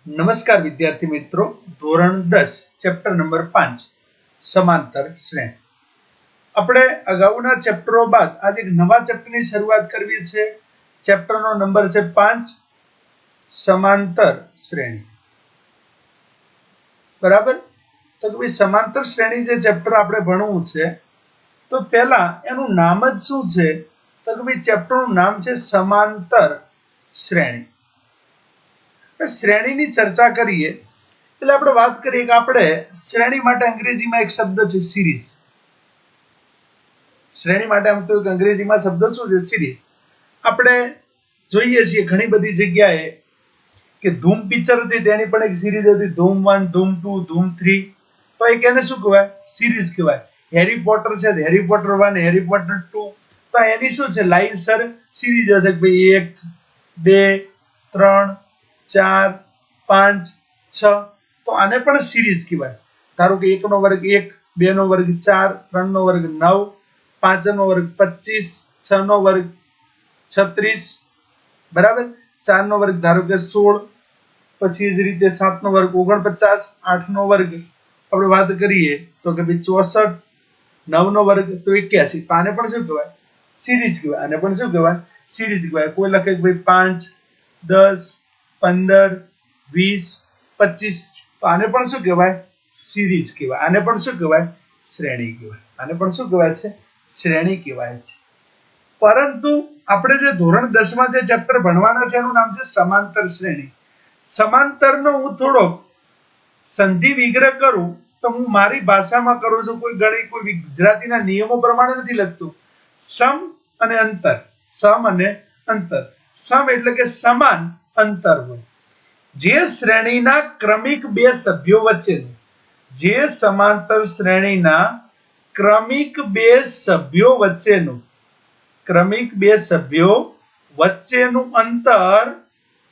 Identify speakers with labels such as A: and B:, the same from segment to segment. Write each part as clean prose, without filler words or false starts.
A: નમસ્કાર વિદ્યાર્થી મિત્રો, ધોરણ 10 ચેપ્ટર નંબર 5 સમાંતર શ્રેણી. આપણે અગાઉના ચેપ્ટરો બાદ આજે એક નવા ચેપ્ટરની શરૂઆત કરવી છે. ચેપ્ટરનો નંબર છે 5 સમાંતર શ્રેણી. બરાબર? તો ભાઈ સમાંતર શ્રેણી જે ચેપ્ટર આપણે ભણવું છે, તો પહેલા એનું નામ જ શું છે? તો કે ભાઈ ચેપ્ટરનું નામ છે સમાંતર શ્રેણી. શ્રેણીની ચર્ચા કરીએ એટલે આપણે વાત કરીએ કે આપણે શ્રેણી માટે અંગ્રેજીમાં એક શબ્દ છે સિરીઝ. શ્રેણી માટે આમ તો અંગ્રેજીમાં શબ્દ શું છે? સિરીઝ. આપણે જોઈએ છીએ ઘણી બધી જગ્યાએ કે ધૂમ પિક્ચર હતી તેની પણ એક સિરીઝ હતી, ધૂમ 1, ધૂમ 2, ધૂમ 3. તો એક એને શું કહેવાય? સિરીઝ કહેવાય. હેરી પોટર છે, હેરી પોટર 1, હેરી પોટર 2, તો એની શું છે? લાઈનસર સિરીઝ હશે કે ભાઈ 1, 2, 3, 4, 5, 6. તો આને પણ સિરીઝ કહેવાય. ધારો કે 1 નો વર્ગ 1, 2 નો વર્ગ 4, 3 નો વર્ગ 9, 5 નો વર્ગ 25, 6 નો વર્ગ 36, બરાબર? 4 નો વર્ગ ધારો કે 16, પછી જ રીતે 7 નો વર્ગ 49, 8 નો વર્ગ આપણે વાત કરીએ તો કે ભાઈ 64, 9 નો વર્ગ તો 81. તો આને પણ શું કહેવાય? સિરીઝ કહેવાય. આને પણ શું કહેવાય? સિરીઝ કહેવાય. કોઈ લખે કે ભાઈ 5, 10, 15, 20, 25, તો આને પણ શું કહેવાય? સિરીઝ કહેવાય. આને પણ શું કહેવાય? શ્રેણી કહેવાય. આને પણ શું કહેવાય છે? શ્રેણી કહેવાય છે. પરંતુ આપણે જે ધોરણ 10 માં જે ચેપ્ટર ભણવાના છે એનું નામ છે સમાંતર શ્રેણી. સમાંતરનો હું થોડો સંધિ વિગ્રહ કરું તો હું મારી ભાષામાં કરું છું. કોઈ ગણિત કોઈ ગુજરાતીના નિયમો પ્રમાણે નથી લખતું. સમ અને અંતર. સમ અને અંતર. સમ એટલે કે સમાન, અંતર હોય. જે શ્રેણીના ક્રમિક બે સભ્યો વચ્ચેનું, જે સમાંતર શ્રેણીના ક્રમિક બે સભ્યો વચ્ચેનું, ક્રમિક બે સભ્યો વચ્ચેનું અંતર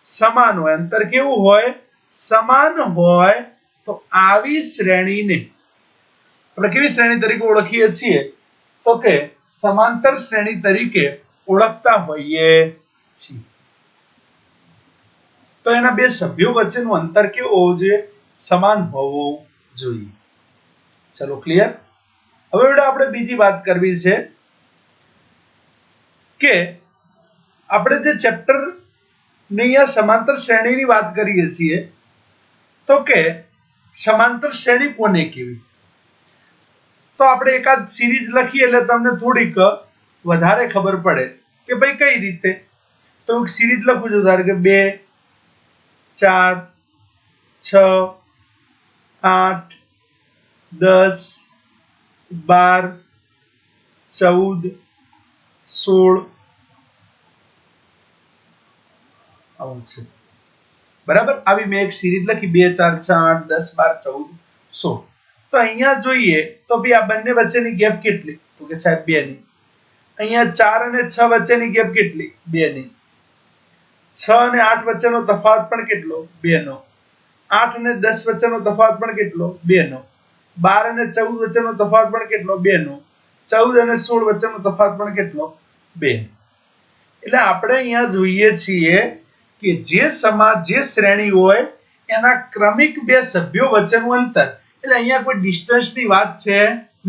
A: સમાન હોય. અંતર કેવું હોય? સમાન હોય. તો આવી શ્રેણીને આપણે કેવી શ્રેણી તરીકે ઓળખીએ છીએ? તો કે સમાંતર શ્રેણી તરીકે ઓળખતા હોઈએ છીએ. તો એના બે સભ્યો વચ્ચેનું અંતર કેવું હોવું જોઈએ? સમાન હોવું જોઈએ. ચલો ક્લિયર? હવે આપણે બીજી વાત કરવી છે કે આપણે જે ચેપ્ટર ની આ સમાંતર શ્રેણીની વાત કરીએ છીએ, તો કે સમાંતર શ્રેણી કોને કહેવી? તો આપણે એકાદ સિરીઝ લખીએ એટલે તમને થોડીક વધારે ખબર પડે કે ભાઈ કઈ રીતે. તો હું સિરીઝ લખું છું, ધારો કે 2, 4, 6, 8, 10, 12, 14, 16 આવું છે. બરાબર? આવી મેં એક સિરીઝ લખી 2, 4, 6, 8, 10, 12, 14, 16. તો અહીંયા જોઈએ તો ભાઈ આ બંને વચ્ચેની ગેપ કેટલી? તો કે સાહેબ 2 ની. અહીંયા 4 અને 6 વચ્ચેની ગેપ કેટલી? 2 ની. 6 અને 8 વચ્ચેનો તફાવત પણ કેટલો? 2 નો. 8 અને 10 વચ્ચેનો તફાવત પણ કેટલો? 2 નો. 12 અને 14 વચ્ચેનો તફાવત પણ કેટલો? 2 નો. 14 અને 16 વચ્ચેનો તફાવત પણ કેટલો? 2. એટલે આપણે અહીંયા જોઈએ છીએ કે જે શ્રેણી હોય એના ક્રમિક બે સભ્યો વચ્ચેનું અંતર, એટલે અહીંયા કોઈ ડિસ્ટન્સની વાત છે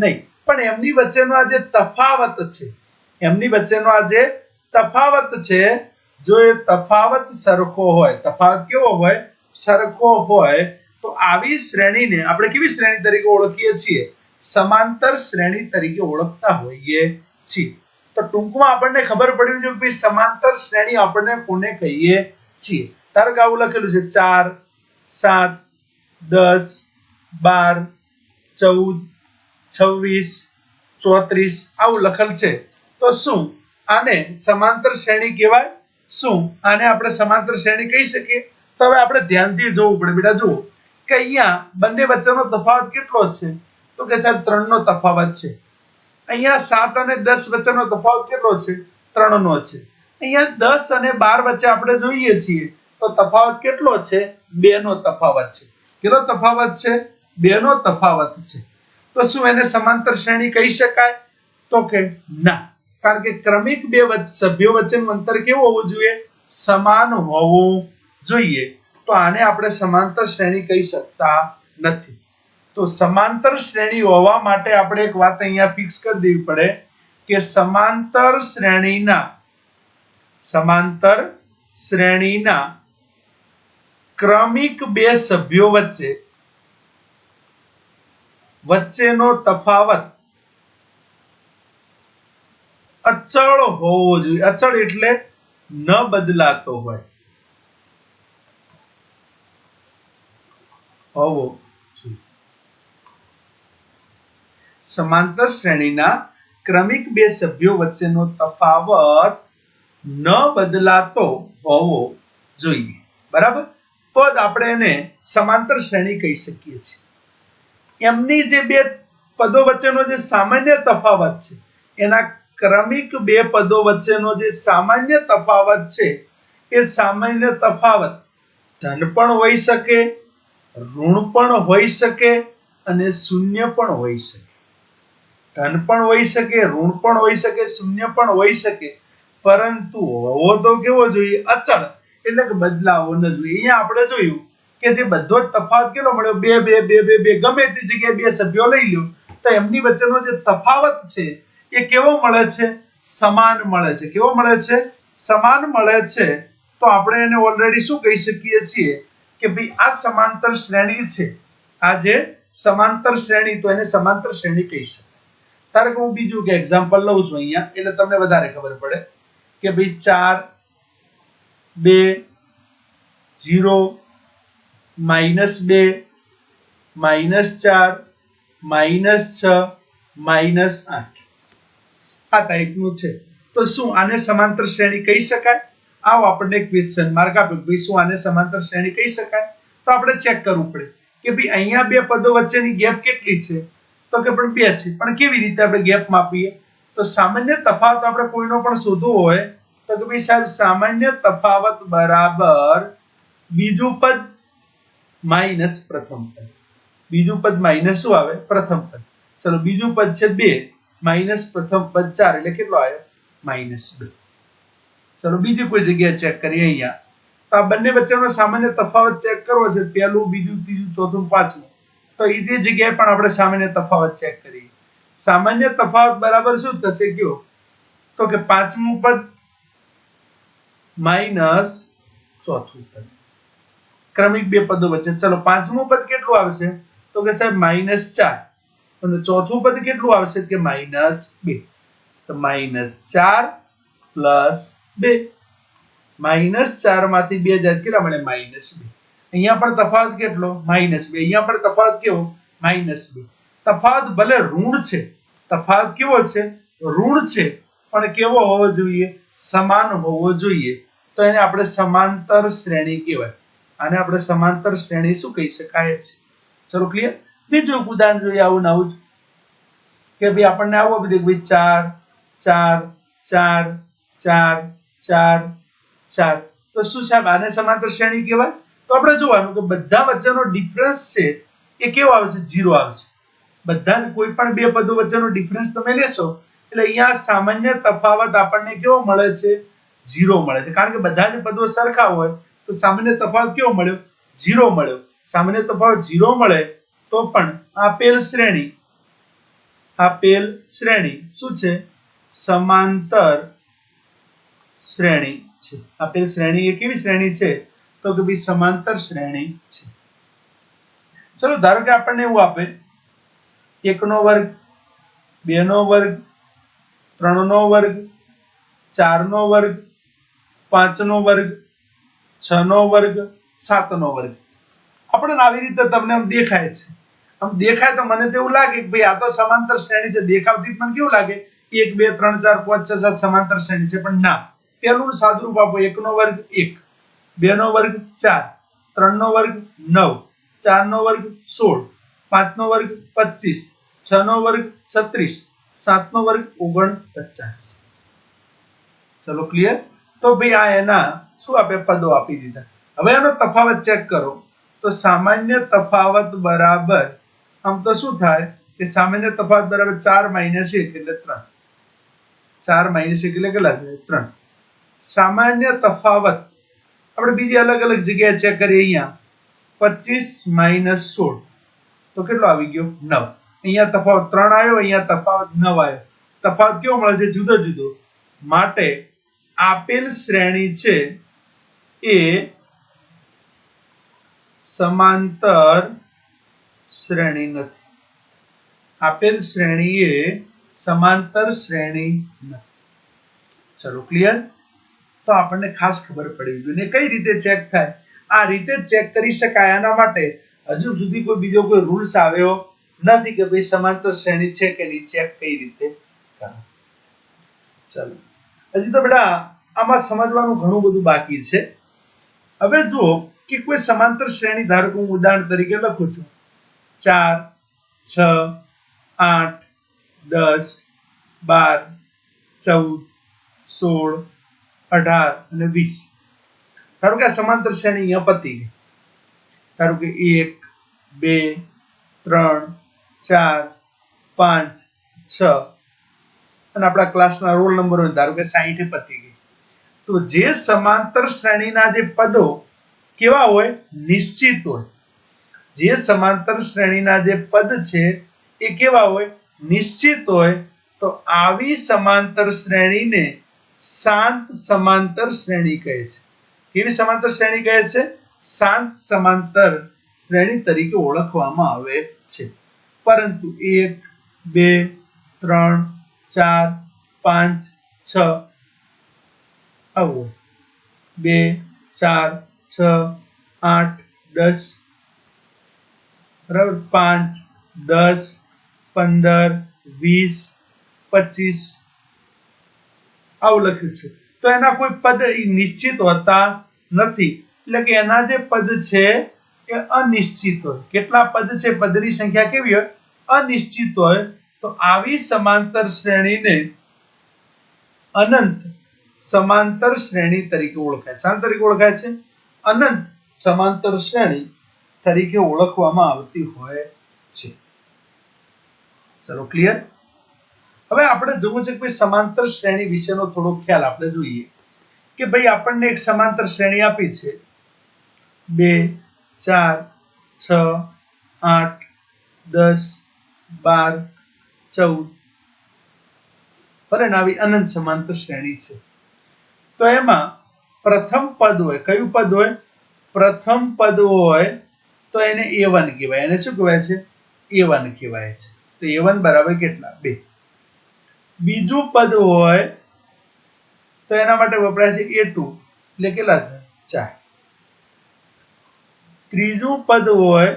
A: નહીં, પણ એમની વચ્ચેનો આ જે તફાવત છે, એમની વચ્ચેનો આ જે તફાવત છે, જો એ તફાવત સરખો હોય, તફાવત કેવો હોય? સરખો હોય, તો આવી શ્રેણીને આપણે કેવી શ્રેણી તરીકે ઓળખીએ છીએ? સમાંતર શ્રેણી તરીકે ઓળખતા હોઈએ છીએ. તો ટૂંકમાં આપણને ખબર પડી છે કે સમાંતર શ્રેણી આપણને કોને કહીએ છીએ. ધારો કે આવું લખેલું છે 4, 7, 10, 12, 14, 26, 34 આવું લખેલ છે. તો શું આને સમાંતર શ્રેણી કહેવાય? શું આને આપણે સમાંતર શ્રેણી કહી શકીએ? તો હવે આપણે ધ્યાનથી જોવું પડે. બેટા જુઓ કે અહીંયા બંને વચ્ચેનો તફાવત કેટલો છે? તો કે સાહેબ 3 નો તફાવત છે. અહીંયા 7 અને 10 વચ્ચેનો તફાવત કેટલો છે? 3 નો છે. અહીંયા 10 અને 12 વચ્ચે આપણે જોઈએ છીએ તો તફાવત કેટલો છે? 2 નો તફાવત છે. કેટલો તફાવત છે? 2 નો તફાવત છે. તો શું એને સમાંતર શ્રેણી કહી શકાય? તો કે ના, કારણ કે ક્રમિક બે સભ્યો વચ્ચેનું અંતર કેવું હોવું જોઈએ? સમાન હોવું જોઈએ. તો આને આપણે સમાંતર શ્રેણી કહી શકતા નથી. તો સમાંતર શ્રેણી હોવા માટે આપણે એક વાત અહીંયા ફિક્સ કરી દેવી પડે કે સમાંતર શ્રેણીના ક્રમિક બે સભ્યો વચ્ચેનો તફાવત અચળ હોવો જોઈએ. અચળ એટલે ન બદલાતો હોય, હોવો જોઈએ. સમાંતર શ્રેણીના ક્રમિક બે સભ્યો વચ્ચેનો તફાવત ન બદલાતો હોવો જોઈએ. બરાબર? તો જ આપણે એને સમાંતર શ્રેણી કહી શકીએ છીએ. એમની જે બે પદો વચ્ચેનો જે સામાન્ય તફાવત છે, એના ક્રમિક બે પદો વચ્ચેનો જે સામાન્ય તફાવત છે, એ સામાન્ય તફાવત ધન પણ હોઈ શકે, ઋણ પણ હોઈ શકે અને શૂન્ય પણ હોઈ શકે. ધન પણ હોઈ શકે, ઋણ પણ હોઈ શકે, શૂન્ય પણ હોઈ શકે, પરંતુ હોવો તો કેવો જોઈએ? અચળ, એટલે કે બદલાવો ન જોઈએ. અહીંયા આપણે જોયું કે જે બધો જ તફાવત કેટલો મળ્યો? બે બે બે બે બે ગમે તે જગ્યાએ બે સભ્યો લઈ લો તો એમની વચ્ચેનો જે તફાવત છે એ કેવો મળે છે? સમાન મળે છે. કેવો મળે છે? સમાન મળે છે. તો આપણે એને ઓલરેડી શું કહી શકીએ છીએ કે ભાઈ આ સમાંતર શ્રેણી છે. આ જે સમાંતર શ્રેણી, તો એને સમાંતર શ્રેણી કહી શકાય. ધારો કે હું બીજું કે એક્ઝામ્પલ લઉં છું અહીંયા, એટલે તમને વધારે ખબર પડે કે ભાઈ 4 2 0 -2 -4 -6 -8 આ ટાઈપનું છે. તો શું આને સમાંતર શ્રેણી કહી શકાય? આવો આપણને ક્વેશ્ચન માર્ક આપ્યો, ભાઈ શું આને સમાંતર શ્રેણી કહી શકાય? તો આપણે ચેક કરવું પડે કે ભાઈ અહીંયા બે પદો વચ્ચેની ગેપ કેટલી છે? તો કે પણ 2 છે. પણ કેવી રીતે આપણે ગેપ માપીએ? તો સામાન્ય તફાવત આપણે કોઈનો પણ શોધવો હોય તો કે ભાઈ સાહેબ સામાન્ય તફાવત બરાબર બીજું પદ માઈનસ પ્રથમ પદ. બીજું પદ માઈનસ શું આવે? પ્રથમ પદ. ચલો બીજું પદ છે 2 માઈનસ પ્રથમ પદ 4 એટલે કેટલો આવ્યો? -2. ચલો બીજી કોઈ જગ્યાએ ચેક કરીએ. અહીંયા તો આ બંને વચ્ચેનો સામાન્ય તફાવત ચેક કરવો છે. પહેલું, બીજું, ત્રીજું, ચોથું, પાંચમું. તો એ જગ્યાએ પણ આપણે સામાન્ય તફાવત ચેક કરીએ. સામાન્ય તફાવત બરાબર શું થશે? કયો? તો કે પાંચમું પદ માઈનસ ચોથું પદ. ક્રમિક બે પદો વચ્ચે. ચલો પાંચમું પદ કેટલું આવશે? તો કે સાહેબ -4. અને ચોથું પદ કેટલું આવશે? કે -2. તો -4 + 2. -4 માંથી 2 જાય કેટલા મળે? -2. અહીંયા પણ તફાવત કેટલો? -2. અહીંયા પણ તફાવત કેવો? -2. તફાવત ભલે ઋણ છે, તફાવત કેવો છે? ઋણ છે, પણ કેવો હોવો જોઈએ? સમાન હોવો જોઈએ. તો એને આપણે સમાંતર શ્રેણી કહેવાય. આને આપણે સમાંતર શ્રેણી શું કહી શકાય છે? ચલો ક્લિયર? બીજું એક ઉદાહરણ જોઈએ આવું નવું કે ભાઈ આપણને આવું આપી દે ભાઈ 4 4 4 4 4. તો શું સાહેબ આને સમાંતર શ્રેણી કહેવાય? તો આપણે જોવાનું કે બધા વચ્ચેનો ડિફરન્સ છે એ કેવો આવશે? 0 આવશે. બધા કોઈ પણ બે પદો વચ્ચેનો ડિફરન્સ તમે લેશો એટલે અહીંયા સામાન્ય તફાવત આપણને કેવો મળે છે? 0 મળે છે. કારણ કે બધા જ પદો સરખા હોય તો સામાન્ય તફાવત કેવો મળ્યો? 0 મળ્યો. સામાન્ય તફાવત 0 મળે તો પણ આપેલ શ્રેણી શું છે? સમાંતર શ્રેણી છે. આપેલ શ્રેણી એ કેવી શ્રેણી છે? તો કે ભાઈ સમાંતર શ્રેણી છે. ચલો ધારો કે આપણને એવું આપે 1 નો વર્ગ 2 નો વર્ગ 3 નો વર્ગ 4 નો વર્ગ 5 નો વર્ગ 6 નો વર્ગ 7 નો વર્ગ. આપણને આવી રીતે તમને આમ દેખાય છે. આમ દેખાય તો મને તો એવું લાગે કે ભાઈ આ તો સમાંતર શ્રેણી છે. દેખાવથી મને કેવું લાગે? 1 2 3 4 5 6 7 સમાંતર શ્રેણી છે. પણ ના, પેલું સાદુરૂપ આપો. 1 નો વર્ગ 1, 2 નો વર્ગ 4, 3 નો વર્ગ 9, 4 નો વર્ગ 16, 5 નો વર્ગ 25, 6 નો વર્ગ 36, 7 નો વર્ગ 49. ચલો ક્લિયર? તો ભાઈ આ એના શું આપે? પદો આપી દીધા. હવે આનો તફાવત ચેક કરો તો સામાન્ય તફાવત બરાબર આમ તો શું થાય કે સામાન્ય તફાવત બરાબર 4 - 1 એટલે 3. 4 - 1 એટલે કેટલા થાય? 3. સામાન્ય તફાવત આપણે બીજી અલગ અલગ જગ્યાએ ચેક કરીએ. અહીંયા 25 માઇનસ 16 તો કેટલો આવી ગયો? 9. અહીંયા તફાવત 3 આવ્યો, અહીંયા તફાવત 9 આવ્યો. તફાવત કેવો મળે છે? જુદો જુદો. માટે આપેલ શ્રેણી છે એ સમાંતર શ્રેણી નથી. આપેલ શ્રેણી એ સમાંતર શ્રેણી નથી. ચલો ક્લિયર? તો આપણને ખાસ ખબર પડી જોઈએ. કઈ રીતે ચેક થાય? આ રીતે ચેક કરી શકાય. આના માટે હજુ સુધી કોઈ બીજો કોઈ રૂલ્સ આવ્યો નથી કે ભાઈ સમાંતર શ્રેણી છે કે નહીં, ચેક કઈ રીતે કરવું. ચલો હજી તો બેટા આમાં સમજવાનું ઘણું બધું બાકી છે. હવે જુઓ કે કોઈ સમાંતર શ્રેણી, ધારો કે હું ઉદાહરણ તરીકે લખું છું 4 6 8 10 12 14 16 18 અને 20. ધારો કે આ સમાંતર શ્રેણી અહીંયા પતી ગઈ. ધારો કે 1 2 3 4 5 6 અને આપણા ક્લાસના રોલ નંબર હોય ધારો કે 60 પતી ગઈ. તો જે સમાંતર શ્રેણીના જે પદો કેવા હોય? નિશ્ચિત હોય. જે સમાંતર શ્રેણીના જે પદ છે એ કેવા હોય? નિશ્ચિત હોય. તો આવી સમાંતર શ્રેણીને શાંત સમાંતર શ્રેણી કહે છે. કેવી સમાંતર શ્રેણી કહે છે? શાંત સમાંતર શ્રેણી તરીકે ઓળખવામાં આવે છે. પરંતુ 1 2 3 4 5 6 આવો 2 4 6 8 10 બરાબર 5 10 15 20 25 આવું લખ્યું છે. તો એના કોઈ પદ નિશ્ચિત હોતા નથી. એટલે કે એના જે પદ છે એ અનિશ્ચિત હોય. કેટલા પદ છે? પદની સંખ્યા કેવી હોય? અનિશ્ચિત હોય. તો આવી સમાંતર શ્રેણીને અનંત સમાંતર શ્રેણી તરીકે ઓળખાય. શા તરીકે ઓળખાય છે? અનંત સમાંતર શ્રેણી તરીકે ઓળખવામાં આવતી હોય છે. ચલો ક્લિયર? હવે આપણે જોવું છે કે સમાંતર શ્રેણી વિશેનો થોડો ખ્યાલ આપણે જોઈએ કે ભાઈ આપણને એક સમાંતર શ્રેણી આપી છે 2 4 6 8 10 12 14 બરાબર. આવી અનંત સમાંતર શ્રેણી છે. તો એમાં પ્રથમ પદ હોય. કયું પદ હોય? પ્રથમ પદ હોય તો એને a1 કહેવાય. એને શું કહેવાય છે? a1 કહેવાય છે. તો a1 બરાબર કેટલા? 2. બીજું પદ હોય તો એના માટે વપરાય છે a2 એટલે કેટલા થાય? 4. ત્રીજું પદ હોય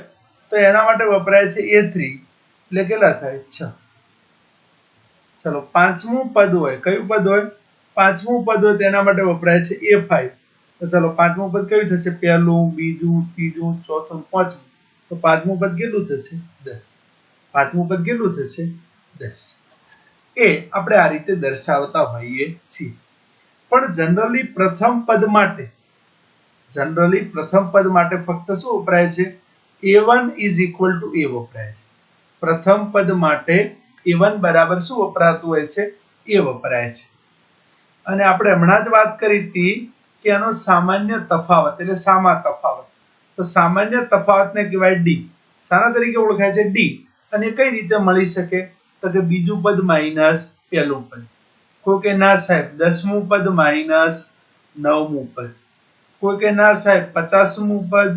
A: તો એના માટે વપરાય છે a3 એટલે કેટલા થાય? 6. ચલો પાંચમું પદ હોય. કયું પદ હોય? પાંચમું પદ હોય તેના માટે વપરાય છે a5. તો ચલો પાંચમું પદ કયું થશે? પહેલું, બીજું, ત્રીજું, ચોથું, પાંચમું. તો પાંચમું પદ કેટલું થશે? 10. પાંચમું પદ કેટલું થશે? 10. એ આપણે આ રીતે દર્શાવતા હોઈએ છીએ. પણ જનરલી પ્રથમ પદ માટે ફક્ત શું વપરાય છે? a1 is equal to a વપરાય છે. પ્રથમ પદ માટે a1 બરાબર શું વપરાતું હોય છે? a વપરાય છે. અને આપણે હમણાં જ વાત કરી હતી કે આનો સામાન્ય તફાવત એટલે સામા તફાવત. તો સામાન્ય તફાવતને કહેવાય d. શાના તરીકે ઓળખાય છે? d. અને કઈ રીતે મળી શકે? તો કે બીજું પદ માઇનસ પહેલું પદ. કોઈ કે ના સાહેબ 10મું પદ માઇનસ 9મું પદ. કોઈ કે ના સાહેબ 50મું પદ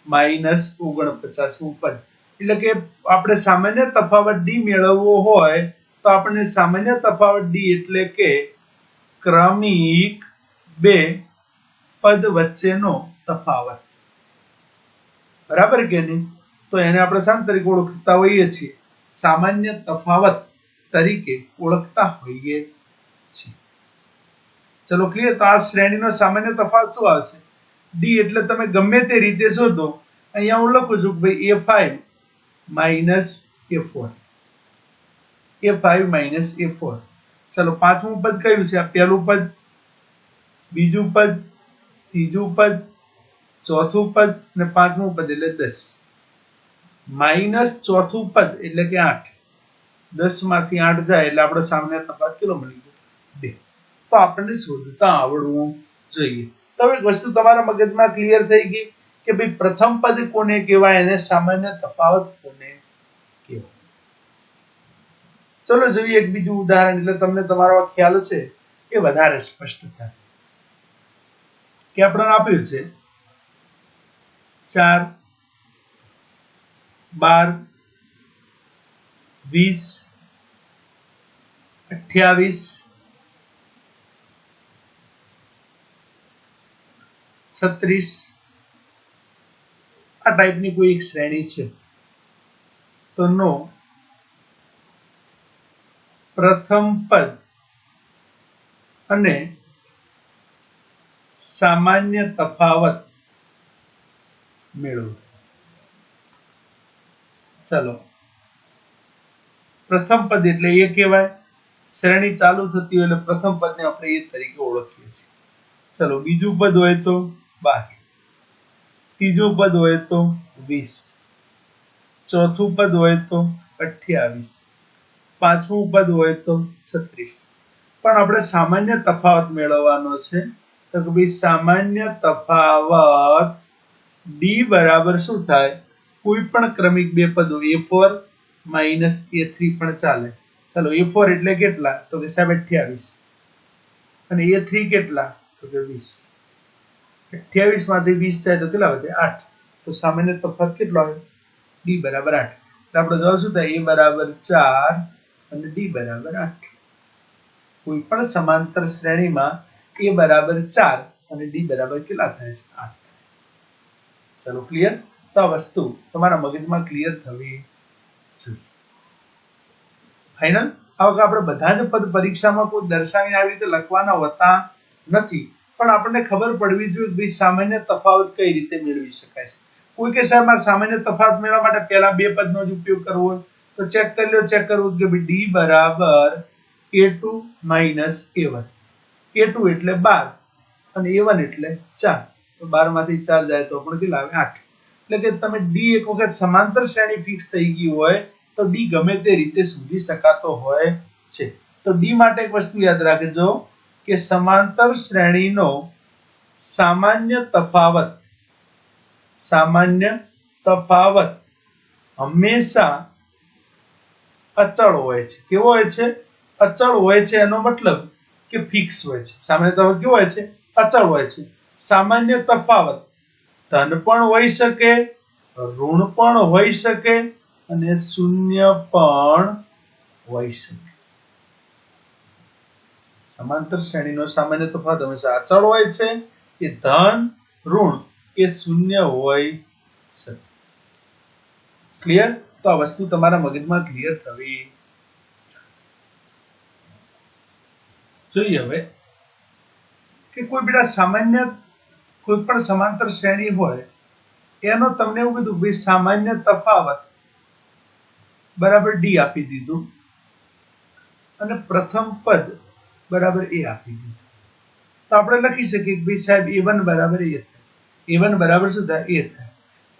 A: માઇનસ 49મું પદ. એટલે કે આપણે સામાન્ય તફાવત d મેળવવો હોય તો આપણે સામાન્ય તફાવત d એટલે કે ક્રમિક બે પદ વચ્ચેનો તફાવત. બરાબર કે નહીં? તો એને આપણે શા તરીકે ઓળખતા હોઈએ છીએ? સામાન્ય તફાવત તરીકે ઓળખતા હોઈએ છીએ. ચલો ક્લિયર? તો આ શ્રેણીનો સામાન્ય તફાવત શું આવશે? d. એટલે તમે ગમે તે રીતે શોધો. અહીંયા હું લખું છું કે ભાઈ a5 minus a4. a5 minus a4. ચલો પાંચમું પદ કયું છે? આ પહેલું પદ, બીજું પદ, ત્રીજું પદ, ચોથું પદ અને પાંચમું પદ એટલે 10. માઇનસ ચોથું પદ એટલે કે 8. 10 માંથી 8 જાય એટલે આપણો સામાન્ય તફાવત કેટલો મળી ગયો? 2. તો આપણને શોધતા આવડવું જોઈએ. તો એક વસ્તુ તમારા મગજમાં ક્લિયર થઈ ગઈ કે ભાઈ પ્રથમ પદ કોને કહેવાય અને સામાન્ય તફાવત કોને કહેવાય. ચલો જોઈએ એક બીજું ઉદાહરણ, એટલે તમને તમારો ખ્યાલ છે એ વધારે સ્પષ્ટ થાય. કે આપણને આપ્યું છે 4 12 20 28 36 આ ટાઈપની કોઈ એક શ્રેણી છે. તો નો પ્રથમ પદ અને સામાન્ય તફાવત મેળવો. ચલો, પ્રથમ પદ એટલે એ કહેવાય, શ્રેણી ચાલુ થતી હોય એટલે પ્રથમ પદને આપણે એ તરીકે ઓળખીએ છીએ. ચલો, બીજું પદ હોય તો 12, ત્રીજું પદ હોય તો 20, ચોથું પદ હોય તો 28, પાંચમું પદ હોય તો 36. પણ આપણે સામાન્ય તફાવત મેળવવાનો છે. તો કે ભાઈ સામાન્ય તફાવત ડી બરાબર શું થાય? કોઈ પણ ક્રમિક બે પદો A4 માઇનસ A3 પણ ચાલે. ચાલો, A4 એટલે કેટલા? તો કે સાહેબ 28, અને A3 કેટલા? તો કે 20. 28 માંથી 20 જાય તો કેટલા વધે? 8. તો સામાન્ય તફાવત કેટલો આવે? D બરાબર 8. એટલે આપણો જવાબ શું થાય? A બરાબર 4 અને D બરાબર 8. કોઈ પણ સમાંતર શ્રેણીમાં A બરાબર 4 અને D બરાબર કેટલા થાય છે? 8. ચલો, ક્લિયર? તો આ વસ્તુ તમારા મગજમાં ક્લિયર થવી જોઈએ. ફાઇનલ? આ વખતે આપણે બધા જ પદ પરીક્ષામાં કોઈ દર્શાવીને આવી રીતે લખવાના હોતા નથી, પણ આપણને ખબર પડવી જોઈએ કે સામાન્ય તફાવત કઈ રીતે મેળવી શકાય છે. કોઈ કે સાહેબ આ સામાન્ય તફાવત મેળવવા માટે પહેલા બે પદનો જ ઉપયોગ કરવો હોય તો ચેક કરી લો, ચેક કરવું કે ભાઈ D બરાબર A2 માઇનસ A1. A2 એટલે 12 અને A1 એટલે 4. તો 12 માંથી 4 જાય તો પણ કેટલા આવે? 8. એટલે કે તમે D એક વખત સમાંતર શ્રેણી ફિક્સ થઈ ગઈ હોય તો D ગમે તે રીતે શોધી શકાતો હોય છે. તો D માટે એક વસ્તુ યાદ રાખજો કે સમાંતર શ્રેણીનો સામાન્ય તફાવત હંમેશા અચળ હોય છે. કેવો હોય છે? અચળ હોય છે. એનો મતલબ કે ફિક્સ હોય છે. સામાન્ય તફાવત કેવો હોય છે? અચળ હોય છે. સામાન્ય તફાવત ધન પણ હોઈ શકે, ઋણ પણ હોઈ શકે અને શૂન્ય પણ હોઈ શકે. સમાંતર શ્રેણીનો સામાન્ય તફાવત હંમેશા અચળ હોય છે. એ ધન, ઋણ કે શૂન્ય હોઈ શકે. ક્લિયર? તો આ વસ્તુ તમારા મગજમાં ક્લિયર થવી જોઈએ. હવે કે કોઈ બેટા કોઈ પણ સમાંતર શ્રેણી હોય એનો તમને એવું કીધું ભાઈ સામાન્ય તફાવત બરાબર D આપી દીધું અને પ્રથમ પદ બરાબર A આપી દીધું. તો આપણે લખી શકીએ કે ભાઈ સાહેબ A1 બરાબર A થાય. A1 બરાબર શું થાય? A થાય.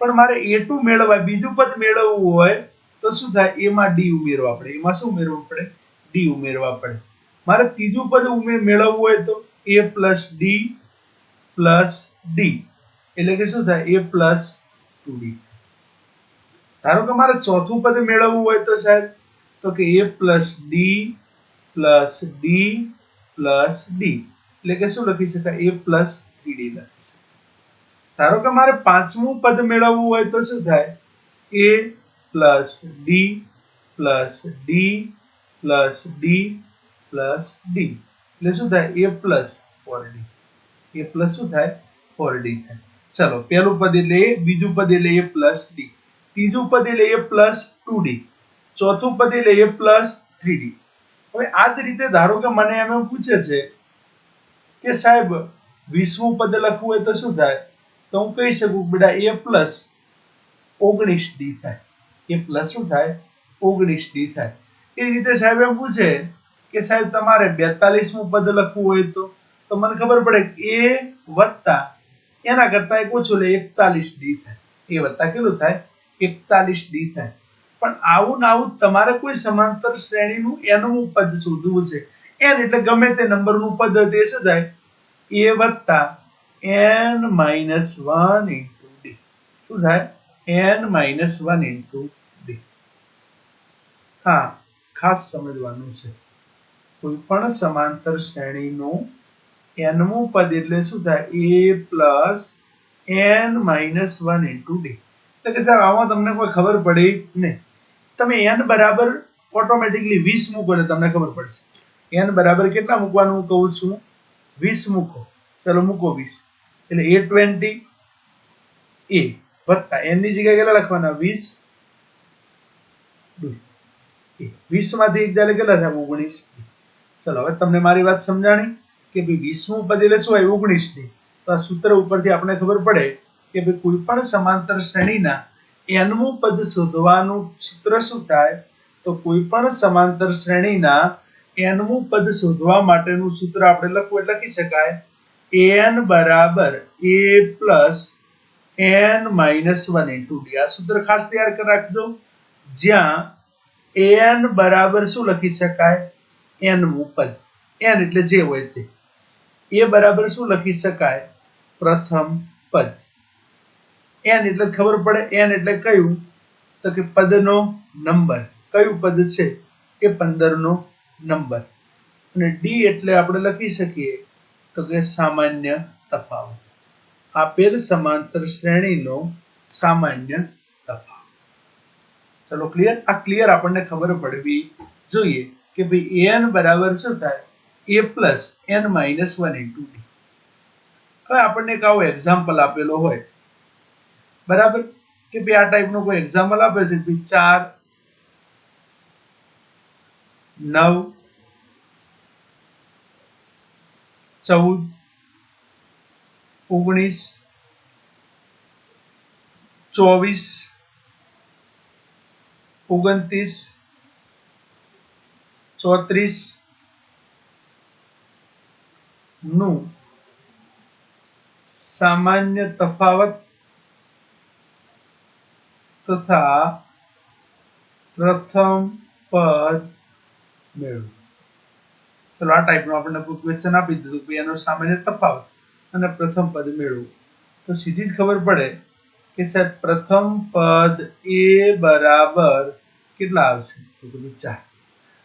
A: પણ મારે A2 મેળવવા, બીજું પદ મેળવવું હોય તો શું થાય? A માં D ઉમેરવા પડે. એમાં શું ઉમેરવું પડે? D ઉમેરવા પડે. મારે ત્રીજું પદ મેળવવું હોય તો A plus D plus D એટલે કે શું થાય? A plus 2D. ધારો કે મારે ચોથું પદ મેળવવું હોય તો સાહેબ તો કે A plus D plus D plus D એટલે કે શું લખી શકાય? A પ્લસ 3D લખી શકાય. ધારો કે મારે પાંચમું પદ મેળવવું હોય તો શું થાય? A plus D plus D plus D plus D એટલે શું થાય? A plus 4D. A plus શું થાય? 4D થાય. ચલો, પહેલું પદ એટલે A, બીજું પદ એટલે A પ્લસ D, ત્રીજું પદ એટલે A પ્લસ 2D, ચોથું પદ એટલે A પ્લસ 3D. હવે આ જ રીતે ધારો કે મને એમ પૂછે છે કે સાહેબ 20મું પદ લખવું હોય તો શું થાય? તો હું કહી શકું બેટા A પ્લસ 19D થાય. A પ્લસ શું થાય? 19D થાય. એ રીતે સાહેબ એમ પૂછે કે સાહેબ તમારે 42મું પદ લખવું હોય તો મને ખબર પડે કે A વત્તા એના કરતા એક ઓછું એટલે 41D થાય. A વત્તા કેટલું થાય? 41D થાય. પણ આવું ને આવું તમારે કોઈ સમાંતર શ્રેણીનું nમું પદ શોધવું છે. n એટલે ગમે તે નંબરનું પદ તે શું થાય? A વત્તા n minus 1 into d. શું થાય? n minus 1 into d. હા, ખાસ સમજવાનું છે. કોઈ પણ સમાંતર શ્રેણીનું nમું પદ એટલે શું થાય? a plus n minus 1 into d. એટલે કે સાહેબ આમાં તમને કોઈ ખબર પડી નહીં. તમે n બરાબર ઓટોમેટિકલી 20 મૂકો એટલે તમને ખબર પડશે. n બરાબર કેટલા મૂકવાનું કહું છું? 20 મૂકો. ચલો મૂકો 20. એટલે a20 a વત્તા n ની જગ્યાએ કેટલા લખવાના? 20 20 માંથી 1 જાય કેટલા થાય? 19. ચલો હવે તમને મારી વાત સમજાણી કે ભાઈ 20મું પદ એટલે શું હોય? 19 ડી. તો આ સૂત્ર ઉપરથી આપણે ખબર પડે કે ભાઈ કોઈ પણ સમાંતર શ્રેણીના nમું પદ શોધવાનું સૂત્ર શું થાય? તો કોઈ પણ સમાંતર શ્રેણીના nમું પદ શોધવા માટેનું સૂત્ર આપણે લખવું એટલે લખી શકાય an બરાબર a plus n minus 1 into d. આ સૂત્ર ખાસ તૈયાર કરી રાખજો, જ્યાં an બરાબર શું લખી શકાય? nમું પદ. n એટલે જે હોય તે. a બરાબર શું લખી શકાય? પ્રથમ પદ. n એટલે ખબર પડે. n એટલે કયું? તો કે પદનો નંબર. કયું પદ છે? એ 15 નો નંબર. અને d એટલે આપણે લખી શકીએ તો કે સામાન્ય તફાવત. આપેલ સમાંતર શ્રેણીનો સામાન્ય તફાવત. ચલો ક્લિયર? આ ક્લિયર આપણને ખબર પડવી જોઈએ કે ભાઈ an બરાબર શું થાય? a plus n minus 1 into d. હવે આપણને એક આવો એક્ઝામ્પલ આપેલો હોય, બરાબર, કે ભાઈ આ ટાઈપનો કોઈ એક્ઝામ્પલ આપે છે કે 4 9 14 19 24 29 34 નું સામાન્ય તફાવત તથા પ્રથમ પદ મેળવો. ચલો આ ટાઈપનો આપણને કોઈ ક્વેશ્ચન આપી દીધું કે એનો સામાન્ય તફાવત અને પ્રથમ પદ મેળવો, તો સીધી જ ખબર પડે કે સાહેબ પ્રથમ પદ a બરાબર કેટલા આવશે? તો કે 4.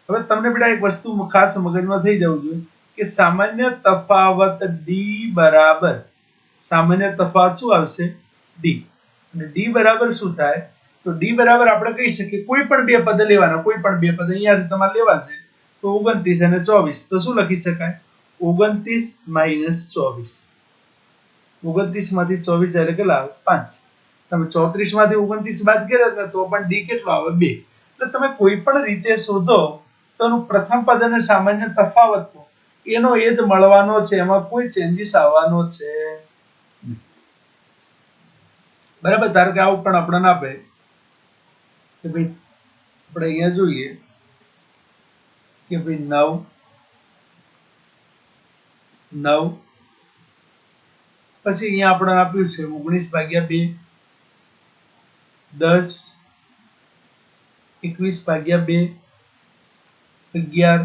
A: હવે તમને બેટા એક વસ્તુ ખાસ મગજમાં થઈ જવું જોઈએ કે સામાન્ય તફાવત d બરાબર સામાન્ય તફાવત શું આવશે? d. અને d બરાબર શું થાય? તો d બરાબર આપણે કહી શકીએ કોઈ પણ બે પદ લેવાના. કોઈ પણ બે પદ અહીંયા તમારે લેવા છે તો 29 અને 24. તો શું લખી શકાય? 29 minus 24. 29 માંથી 24 જાય એટલે કેટલા આવે? 5. તમે 34 માંથી 29 બાદ કર્યા તો પણ d કેટલો આવે? 2. એટલે તમે કોઈ પણ રીતે શોધો તો એનું પ્રથમ પદ અને સામાન્ય તફાવત એનો એ જ મળવાનો છે, એમાં કોઈ ચેન્જીસ આવવાનો છે. બરાબર? ધારો કે આવું પણ આપણને આપે કે ભાઈ આપણે અહીંયા જોઈએ કે ભાઈ 9 9 પછી અહીંયા આપણને આપ્યું છે 19/2 10 21/2 11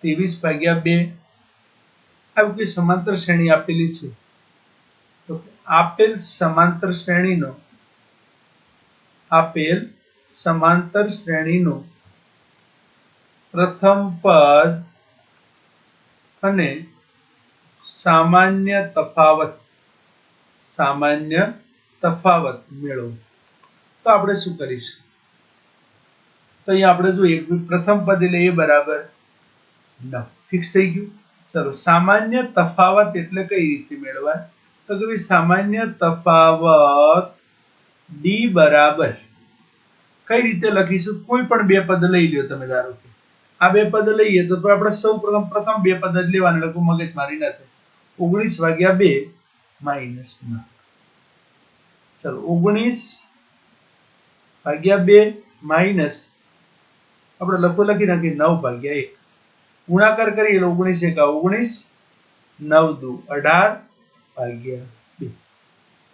A: 23/2 આવી કોઈ સમાંતર શ્રેણી આપેલી છે. તો આપેલ સમાંતર શ્રેણીનો પ્રથમ પદ અને સામાન્ય તફાવત મેળવો. તો આપણે શું કરીશું? તો અહીંયા આપણે જોઈએ પ્રથમ પદ એટલે a બરાબર 9. ફિક્સ થઈ ગયું. ચલો સામાન્ય તફાવત એટલે કઈ રીતે મેળવાય? તો કે ભાઈ સામાન્ય તફાવત d બરાબર કઈ રીતે લખીશું? કોઈ પણ બે પદ લઈ લ્યો તમે. ધારો કે આ બે પદ લઈએ તો આપણે સૌ પ્રથમ બે પદ જ લેવાના, એટલે મગજ મારી ના થાય. 19/2 minus 9. ચલો 19/2 minus આપણે લખી નાખીએ 9/1. ગુણાકાર કરીએ એટલે 19 × 19 9 × 2 18/2.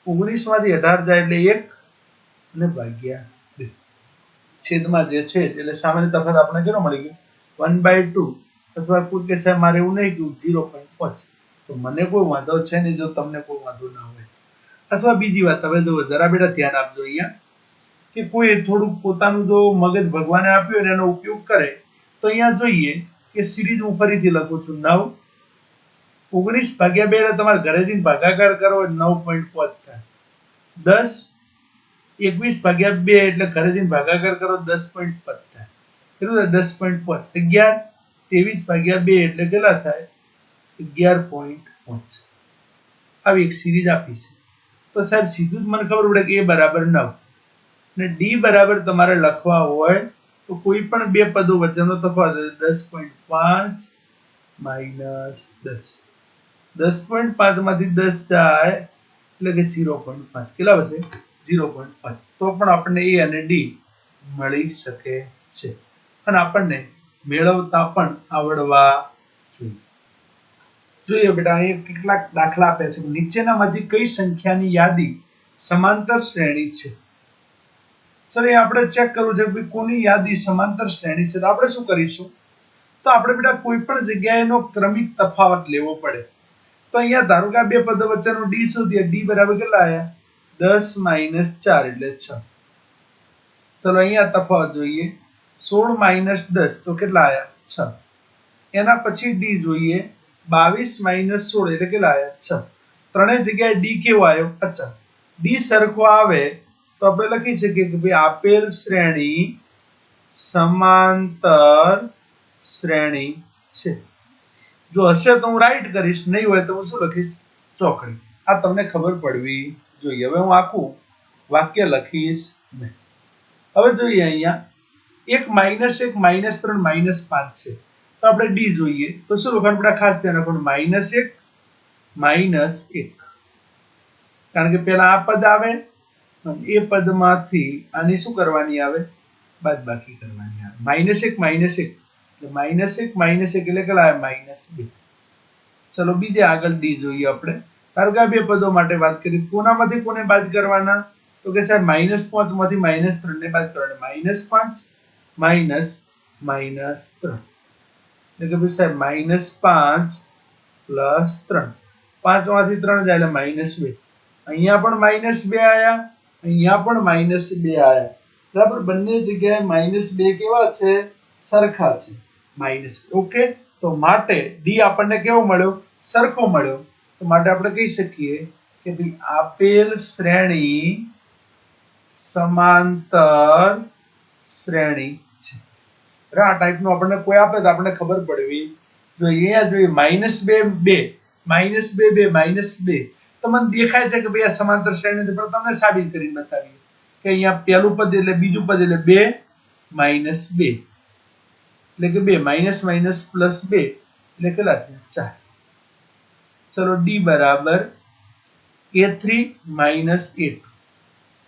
A: 19 માંથી 18 જાય એટલે 1 અને ભાગ્યા 2. છેદમાં જે છે એટલે સામાન્ય તફાવત આપણે કેટલો મળી ગયો? 1/2. અથવા કોઈ કે સાહેબ મારે એવું નહીં કે 0.5. तो मने कोई वांधो छे नहीं जो तमने कोई वांधो ना होय। अथवा बीजी बात, हवे जो जरा बेटा ध्यान आपजो अहींया कि कोई थोड़ું પોતાનું जो मगज भगवाने आप्યું હોય એનો ઉપયોગ કરે तो अहींया જોઈએ કે સિરીઝ હું ફરીથી લખું છું 9 19 ભાગ્યા 2 એટલે તમારે ઘરે જઈને ભાગાકાર કરો 9.5 થાય 10 21 ભાગ્યા 2 એટલે ઘરે જઈને ભાગાકાર કરો 10.5 થાય કેટલું થાય 10.5 11 23 ભાગ્યા 2 એટલે કેટલા થાય 11.5 આવી એક સિરીઝ આપી છે તો સાહેબ સીધું જ મને ખબર પડે કે a બરાબર 9 ને d બરાબર તમારે લખવા હોય તો કોઈ પણ બે પદો વચ્ચેનો તફાવત 10.5 માઈનસ 10 10.5 માંથી 10 જાય એટલે કે 0.5 કેટલા વધે 0.5 તો પણ આપણને a અને d મળી શકે છે અને આપણને મેળવતા પણ આવડવા જોઈએ। જોઈએ બેટા અહીં કેટલાક દાખલા આપ્યા છે નીચેનામાંથી કઈ સંખ્યાની યાદી સમાંતર શ્રેણી છે। સર એ આપણે ચેક કરવું છે કે કોની યાદી સમાંતર શ્રેણી છે તો આપણે શું કરીશું તો આપણે બેટા કોઈ પણ જગ્યાએનો ક્રમિક તફાવત લેવો પડે તો અહીંયા ધારો કે આ બે પદો વચ્ચેનો d શોધીએ d બરાબર કેટલા આયા 10 માઈનસ 4 એટલે 6 ચલો અહીંયા તફાવત જોઈએ 16 માઈનસ 10 તો કેટલા આયા 6 એના પછી d જોઈએ 22 માઈનસ 16 એટલે કેટલા આયા 6 ત્રણે જગ્યાએ d કેવો આવ્યો અચ્છા d સરખો આવે तो આપણે લખી શકીએ કે ભાઈ આપેલ શ્રેણી સમાંતર શ્રેણી છે જો હશે તો હું રાઈટ કરીશ નહીં હોય તો હું શું લખીશ ચોકડી આ તમને ખબર પડવી જોઈએ। હવે હું આખું વાક્ય લખીશ નહીં। હવે જોઈએ અહીંયા 1 માઈનસ 1 માઈનસ 3 માઈનસ 5 છે તો આપણે d જોઈએ તો શું લખવાનું પડે ખાસ ધ્યાન રાખવાનું માઈનસ 1 માઈનસ 1 કારણ કે પહેલા આ પદ આવે એ પદમાંથી આની શું કરવાની આવે બાદબાકી કરવાની આવે -1 -1 એટલે -1 એટલે કેટલા આવે -2 ચલો બીજે આગળ d જોઈએ આપણે કારણ કે આ બે પદો માટે વાત કરી કોનામાંથી કોને બાદ કરવાના તો કે સાહેબ -5 માંથી -3 ને બાદ કરવાના -5 માઈનસ -3 એટલે કે ભાઈ સાહેબ -5 પ્લસ 3 5 માંથી 3 જાય એટલે -2 અહીંયા પણ -2 આયા અહીંયા પણ -2 આયા બરાબર બંને જગ્યાએ -2 કેવા છે સરખા છે માઈનસ ઓકે તો માટે d આપણને કેવો મળ્યો સરખો મળ્યો તો માટે આપણે કહી શકીએ કે ભાઈ આપેલ શ્રેણી સમાંતર શ્રેણી છે આ ટાઈપનું આપણને કોઈ આપે તો આપણને ખબર પડવી જોઈએ અહીંયા જોઈએ -2 2 -2 તો મને દેખાય છે કે ભાઈ આ સમાંતર શ્રેણી છે પણ તમને સાબિત કરીને બતાવીએ કે અહીંયા પહેલું પદ એટલે બીજું પદ એટલે 2 -2 એટલે કે 2 માઈનસ માઈનસ પ્લસ 2 એટલે કેટલા થયા 4 ચલો d બરાબર a3 માઈનસ a2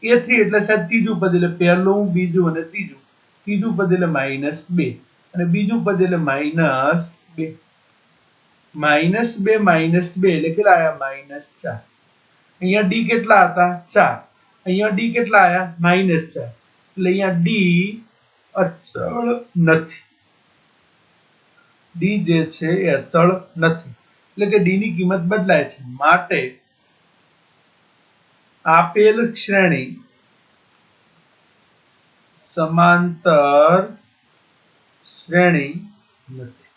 A: a3 એટલે સાહેબ ત્રીજું પદ એટલે પહેલું બીજું અને ત્રીજું પદ એટલે -2 અને બીજું પદ એટલે -2 -2 એટલે કેટલા આયા -4 અહીંયા d કેટલા હતા 4 અહીંયા d કેટલા આયા -4 એટલે અહીંયા d અચળ નથી d જે છે એ અચળ નથી એટલે કે d ની કિંમત બદલાય છે માટે આપેલ શ્રેણી સમાંતર શ્રેણી નથી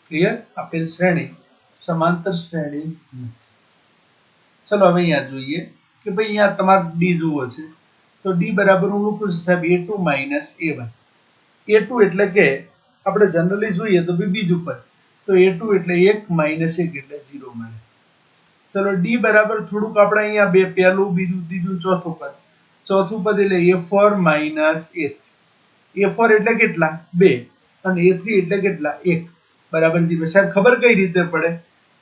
A: ક્લિયર આપેલ શ્રેણી સમાંતર શ્રેણી નથી। ચલો હવે અહીંયા જોઈએ કે ભાઈ અહીંયા તમારે d જોવો છે તો d બરાબર હું લખું છું સાહેબ a2 a1 a2 એટલે કે આપણે જનરલી જોઈએ તો બીજું પદ તો a2 એટલે 1 1 એટલે 0 મળે। ચલો d બરાબર થોડુંક આપણે અહીંયા બે પહેલું બીજું ત્રીજું ચોથું પદ એટલે a4 a3 a4 એટલે કેટલા 2 અને a3 એટલે કેટલા 1 બરાબર 0 સાહેબ ખબર કઈ રીતે પડે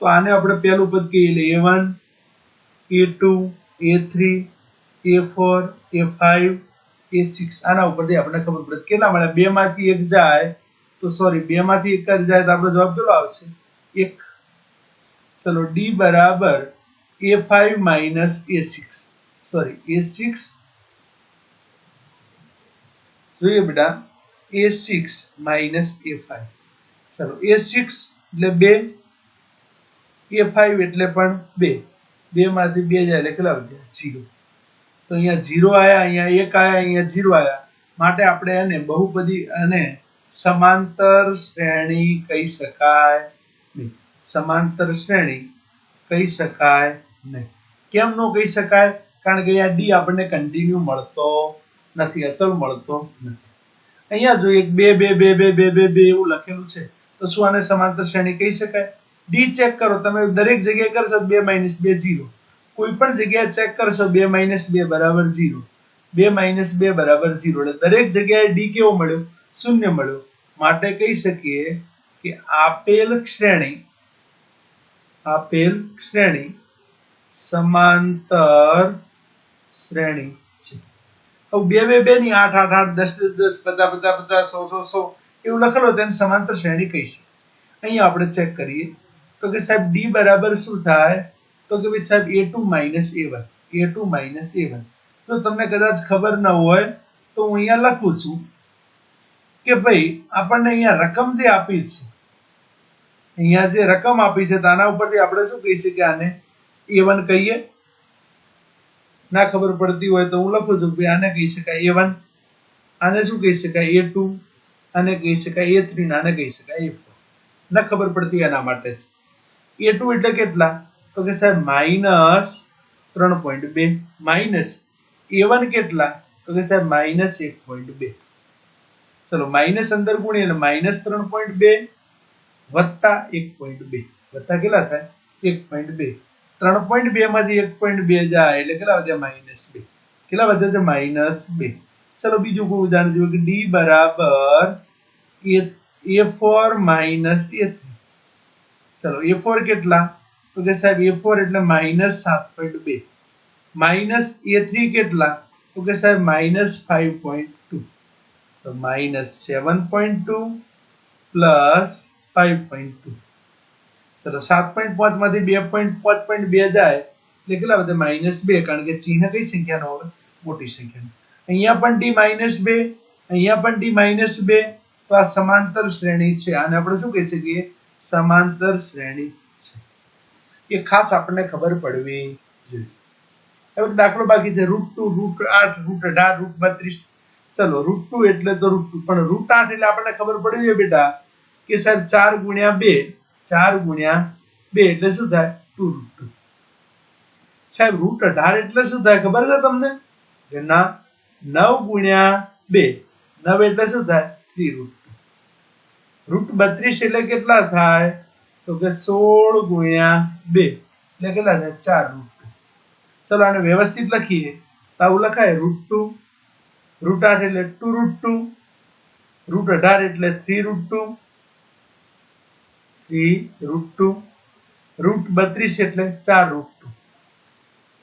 A: તો આને આપણે પહેલું પદ કહીએ એટલે a1 a2 a3 a4 a5 a6 આના ઉપરથી આપણે ખબર પડે કેટલા મળે 2 માંથી 1 જાય તો સોરી 2 માંથી 1 જાય તો આપણો જવાબ કેટલો આવશે 1। ચલો d બરાબર a5 a6 સોરી a6 જોઈએ બેટા a6 a5 ચલો a6 એટલે 2 A5 એટલે પણ 2 2 માંથી 2 જાય એટલે કેટલા વધ્યા 0 તો અહીંયા 0 આયા અહીંયા 1 આયા અહીંયા 0 આયા માટે આપણે એને બહુપદી અને સમાંતર શ્રેણી કહી શકાય નહીં સમાંતર શ્રેણી કહી શકાય નહીં કેમ નો કહી શકાય કારણ કે અહીંયા ડી આપણને કન્ટિન્યુ મળતો નથી અચળ મળતો નથી અહીંયા જોઈએ 2 2 2 2 2 2 એવું લખેલું છે તો શું આને સમાંતર શ્રેણી કહી શકાય ડી ચેક કરો તમે દરેક જગ્યાએ કરશો 2 - 2 0 કોઈ પણ જગ્યાએ ચેક કરશો 2 - 2 બરાબર 0 2 - 2 બરાબર 0 એટલે દરેક જગ્યાએ ડી કેવો મળ્યો શૂન્ય મળ્યો માટે કહી શકીએ કે આપેલ શ્રેણી સમાંતર શ્રેણી છે હવે 2 2 2 ની 8 8 8 10 10 50 50 50 100 100 એવું લખેલો તેને સમાંતર શ્રેણી કહી છે અહીંયા આપણે ચેક કરીએ તો કે સાહેબ ડી બરાબર શું થાય તો કે ભાઈ સાહેબ a2 - a1 તો તમને કદાચ ખબર ન હોય તો હું અહીંયા લખું છું કે ભાઈ આપણને અહીંયા રકમ જે આપી છે અહીંયા જે રકમ આપી છે તેના ઉપરથી આપણે શું કહી શકીએ આને a1 કહીએ ના ખબર પડતી હોય તો હું લખું છું કે આને કહી શકાય a1 આને શું કહી શકાય a2 આને કહી શકાય a3 અને આને કહી શકાય a4 ના ખબર પડતી એના માટે જ a2 એટલે કેટલા તો કે સાહેબ -3.2 માઈનસ a1 કેટલા તો કે સાહેબ -1.2 ચલો માઈનસ અંદર ગુણીએ એટલે -3.2 વત્તા 1.2 વત્તા કેટલા થાય 1.2 3.2 માંથી 1.2 જાય એટલે કેટલા વધ્યા -2 કેટલા વધ્યા છે -2 ચલો બીજું કોઈ ઉદાહરણ જોઈએ કે d બરાબર a4 - a3 ચલો a4 કેટલા તો કે સાહેબ a4 એટલે -7.2 માઈનસ a3 કેટલા તો કે સાહેબ -5.2 તો -7.2 પ્લસ 5.2 ચલો 7.5 માંથી 2.5.2 જાય એટલે કેટલા વધે -2 કારણ કે ચિહ્ન કઈ સંખ્યાનો હોય મોટી સંખ્યાનો અહીંયા પણ d -2 અહીંયા પણ d -2 તો આ સમાંતર શ્રેણી છે આને આપણે શું કહી શકીએ સમાંતર શ્રેણી છે એ ખાસ આપણને ખબર પડવી જોઈએ હવે દાખલો બાકી છે √2 √8 √18 √32 ચલો √2 એટલે તો √2 પણ √8 એટલે આપણને ખબર પડી જાય બેટા કે સાહેબ 4 ગુણ્યા 2 એટલે શું થાય 2√2 સાહેબ √18 એટલે શું થાય ખબર છે તમને કે ના 9 ગુણ્યા 2 9 એટલે શું થાય 3√2 √32 એટલે કેટલા થાય તો કે 16 ગુણ્યા 2 એટલે કેટલા થાય 4√2 ચલો આને વ્યવસ્થિત લખીએ તો આવું લખાય √2 √8 એટલે 2√2 √18 એટલે 3√2 √32 એટલે 4√2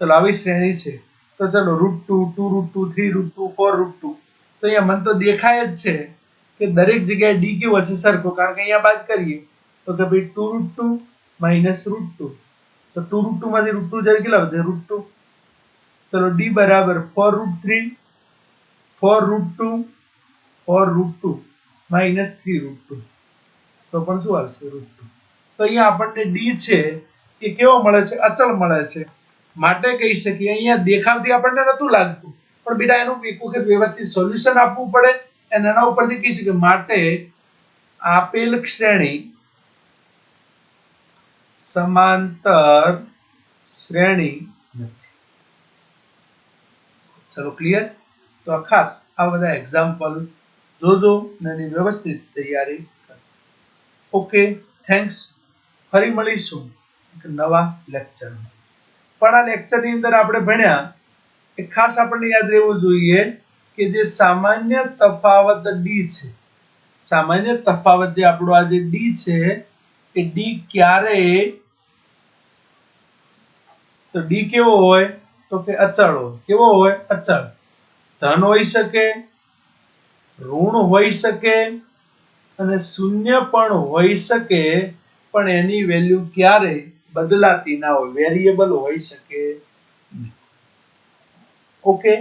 A: ચલો આવી શ્રેણી છે તો ચલો √2 2√2 3√2 4√2 તો અહીંયા મને તો દેખાય જ છે કે દરેક જગ્યાએ d કેવું હશે સરખો કારણ કે અહીંયા બાદ કરીએ તો કે ભાઈ 2√2 -√2 તો 2√2 માંથી √2 જાય કેટલા વધે √2 ચલો d બરાબર 4√3 4√2 4√2 -3√2 તો પણ શું આવશે √2 તો અહીંયા આપણને d છે એ કેવો મળે છે અચળ મળે છે માટે કહી શકીએ અહીંયા દેખાવથી આપણને નતું લાગતું પણ બેટા એનું એક વખત વ્યવસ્થિત સોલ્યુશન આપવું પડે અને એના ઉપરથી કહી શકીએ માટે આપેલ શ્રેણી સમાંતર શ્રેણી નથી ચલો ક્લિયર તો ખાસ આ બધા એક્ઝામ્પલ જોજો અને એની વ્યવસ્થિત તૈયારી કરો ઓકે થેન્ક્સ ફરી મળીશું એક નવા લેક્ચરમાં પણ આ લેક્ચરની અંદર આપણે ભણ્યા કે ખાસ આપણને યાદ રહેવું જોઈએ કે જે સામાન્ય તફાવત d છે સામાન્ય તફાવત જે આપણો આ જે d છે એ d ક્યારે તો d કેવો હોય તો કે અચળ હોય કેવો હોય અચળ ધન હોઈ શકે ઋણ હોઈ શકે અને શૂન્ય પણ હોઈ શકે પણ એની વેલ્યુ ક્યારે બદલાતી ના હોય વેરિયેબલ હોઈ શકે ઓકે